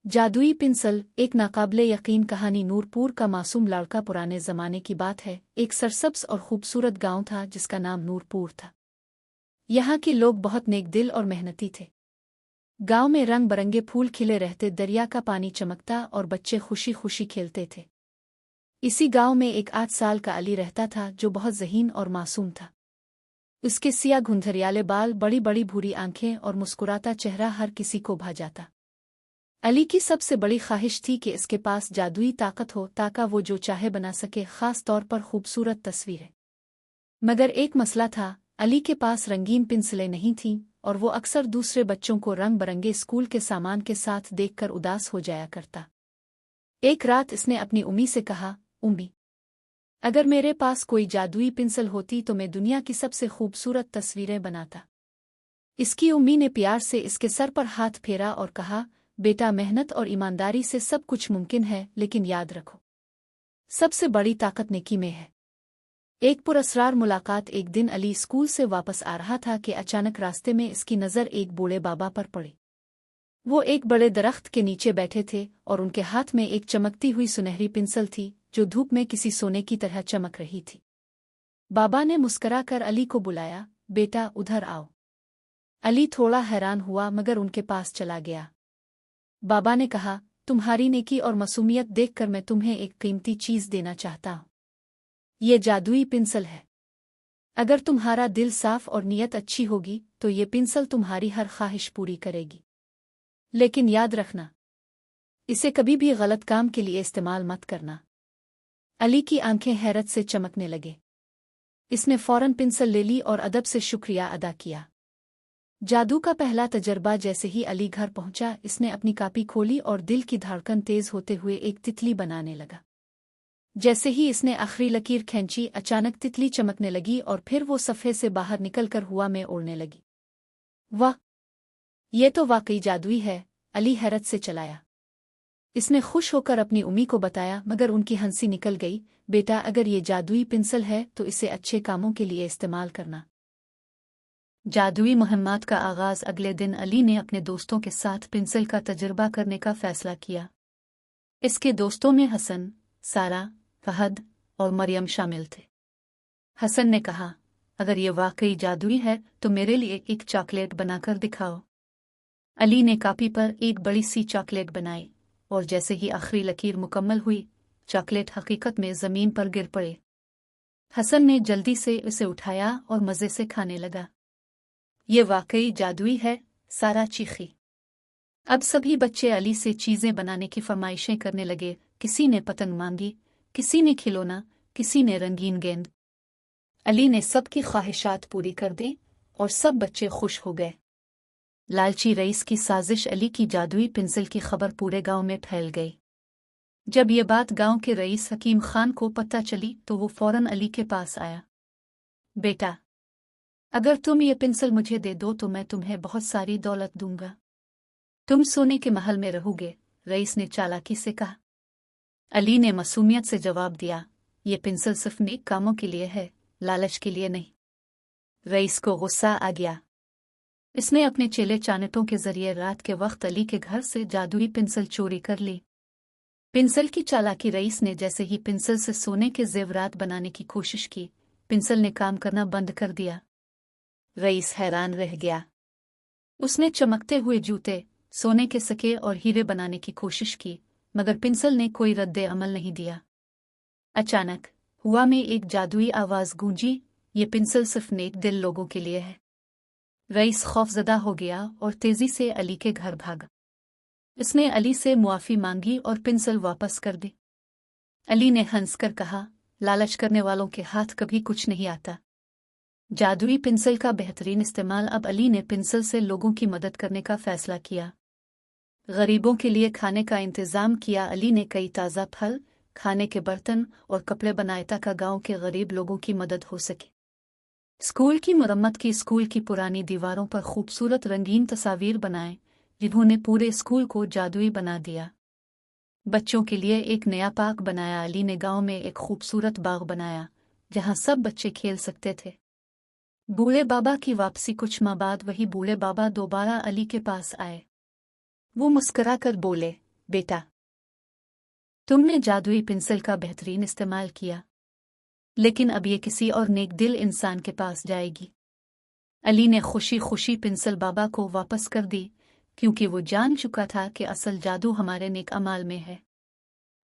जादुई पिंसल एक नाकाबिले यकीन कहानी। नूरपुर का मासूम लड़का पुराने ज़माने की बात है। एक सरसब्ज और खूबसूरत गांव था जिसका नाम नूरपुर था। यहाँ के लोग बहुत नेकदिल और मेहनती थे। गांव में रंग बरंगे फूल खिले रहते, दरिया का पानी चमकता और बच्चे खुशी खुशी खेलते थे। इसी गांव में एक 8 साल का अली रहता था जो बहुत ज़हीन और मासूम था। उसके सिया घुंघरियाले बाल, बड़ी बड़ी भूरी आंखें और मुस्कुराता चेहरा हर किसी को भा जाता। अली की सबसे बड़ी ख्वाहिश थी कि इसके पास जादुई ताकत हो ताकि वो जो चाहे बना सके, खास तौर पर खूबसूरत तस्वीरें। मगर एक मसला था, अली के पास रंगीन पेंसिलें नहीं थीं और वो अक्सर दूसरे बच्चों को रंग बरंगे स्कूल के सामान के साथ देखकर उदास हो जाया करता। एक रात इसने अपनी उम्मी से कहा, उम्मी, अगर मेरे पास कोई जादुई पेंसिल होती तो मैं दुनिया की सबसे खूबसूरत तस्वीरें बनाता। इसकी उम्मी ने प्यार से इसके सर पर हाथ फेरा और कहा, बेटा, मेहनत और ईमानदारी से सब कुछ मुमकिन है, लेकिन याद रखो, सबसे बड़ी ताकत नेकी में है। एक पुरस्कार मुलाकात। एक दिन अली स्कूल से वापस आ रहा था कि अचानक रास्ते में इसकी नज़र एक बूढ़े बाबा पर पड़ी। वो एक बड़े दरख्त के नीचे बैठे थे और उनके हाथ में एक चमकती हुई सुनहरी पेंसिल थी जो धूप में किसी सोने की तरह चमक रही थी। बाबा ने मुस्कुराकर अली को बुलाया, बेटा, उधर आओ। अली थोड़ा हैरान हुआ मगर उनके पास चला गया। बाबा ने कहा, तुम्हारी नेकी और मासूमियत देखकर मैं तुम्हें एक कीमती चीज़ देना चाहता हूँ। ये जादुई पेंसिल है। अगर तुम्हारा दिल साफ और नीयत अच्छी होगी तो ये पेंसिल तुम्हारी हर ख्वाहिश पूरी करेगी। लेकिन याद रखना, इसे कभी भी गलत काम के लिए इस्तेमाल मत करना। अली की आंखें हैरत से चमकने लगे। इसने फौरन पेंसिल ले ली और अदब से शुक्रिया अदा किया। जादू का पहला तजर्बा। जैसे ही अली घर पहुंचा, इसने अपनी कॉपी खोली और दिल की धड़कन तेज होते हुए एक तितली बनाने लगा। जैसे ही इसने आखिरी लकीर खींची, अचानक तितली चमकने लगी और फिर वो सफ़े से बाहर निकलकर हवा में उड़ने लगी। वाह, ये तो वाकई जादुई है, अली हैरत से चलाया। इसने खुश होकर अपनी उम्मी को बताया मगर उनकी हंसी निकल गई। बेटा, अगर ये जादुई पेंसिल है तो इसे अच्छे कामों के लिए इस्तेमाल करना। जादुई मुहिम्मात का आगाज़। अगले दिन अली ने अपने दोस्तों के साथ पेंसिल का तजुर्बा करने का फ़ैसला किया। इसके दोस्तों में हसन, सारा, फहद और मरियम शामिल थे। हसन ने कहा, अगर ये वाकई जादुई है तो मेरे लिए एक चॉकलेट बनाकर दिखाओ। अली ने कॉपी पर एक बड़ी सी चॉकलेट बनाई और जैसे ही आखिरी लकीर मुकम्मल हुई, चॉकलेट हकीकत में ज़मीन पर गिर पड़े। हसन ने जल्दी से उसे उठाया और मज़े से खाने लगा। ये वाकई जादुई है, सारा चीखी। अब सभी बच्चे अली से चीज़ें बनाने की फरमाइशें करने लगे। किसी ने पतंग मांगी, किसी ने खिलौना, किसी ने रंगीन गेंद। अली ने सबकी ख्वाहिशात पूरी कर दी और सब बच्चे खुश हो गए। लालची रईस की साजिश। अली की जादुई पेंसिल की खबर पूरे गांव में फैल गई। जब ये बात गांव के रईस हकीम खान को पता चली तो वो फौरन अली के पास आया। बेटा, अगर तुम ये पेंसिल मुझे दे दो तो मैं तुम्हें बहुत सारी दौलत दूंगा। तुम सोने के महल में रहोगे, रईस ने चालाकी से कहा। अली ने मासूमियत से जवाब दिया, ये पेंसिल सिर्फ नेक कामों के लिए है, लालच के लिए नहीं। रईस को गुस्सा आ गया। इसने अपने चेले चानटों के जरिए रात के वक्त अली के घर से जादुई पेंसिल चोरी कर ली। पेंसिल की चालाकी। रईस ने जैसे ही पेंसिल से सोने के जेवरात बनाने की कोशिश की, पेंसिल ने काम करना बंद कर दिया। रईस हैरान रह गया। उसने चमकते हुए जूते, सोने के सिक्के और हीरे बनाने की कोशिश की मगर पेंसिल ने कोई रद्दे अमल नहीं दिया। अचानक हवा में एक जादुई आवाज़ गूंजी, ये पेंसिल सिर्फ नेक दिल लोगों के लिए है। रईस खौफजदा हो गया और तेजी से अली के घर भागा। इसने अली से मुआफ़ी मांगी और पेंसिल वापस कर दी। अली ने हंसकर कहा, लालच करने वालों के हाथ कभी कुछ नहीं आता। जादुई पेंसिल का बेहतरीन इस्तेमाल। अब अली ने पेंसिल से लोगों की मदद करने का फ़ैसला किया। गरीबों के लिए खाने का इंतज़ाम किया। अली ने कई ताज़ा फल, खाने के बर्तन और कपड़े बनाए ताकि गांव के गरीब लोगों की मदद हो सके। स्कूल की मरम्मत की। स्कूल की पुरानी दीवारों पर खूबसूरत रंगीन तस्वीर बनाए जिन्होंने पूरे स्कूल को जादुई बना दिया। बच्चों के लिए एक नया पार्क बनाया। अली ने गांव में एक खूबसूरत बाग बनाया जहां सब बच्चे खेल सकते थे। बूढ़े बाबा की वापसी। कुछ माह बाद वही बूढ़े बाबा दोबारा अली के पास आए। वो मुस्कुराकर बोले, बेटा, तुमने जादुई पेंसिल का बेहतरीन इस्तेमाल किया, लेकिन अब ये किसी और नेक दिल इंसान के पास जाएगी। अली ने खुशी खुशी पेंसिल बाबा को वापस कर दी, क्योंकि वो जान चुका था कि असल जादू हमारे नेक अमाल में है।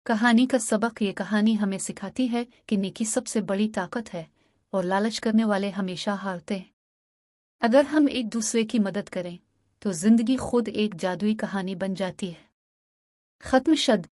कहानी का सबक ये कहानी हमें सिखाती है कि नेकी सबसे बड़ी ताकत है और लालच करने वाले हमेशा हारते हैं। अगर हम एक दूसरे की मदद करें तो जिंदगी खुद एक जादुई कहानी बन जाती है। खत्म शद।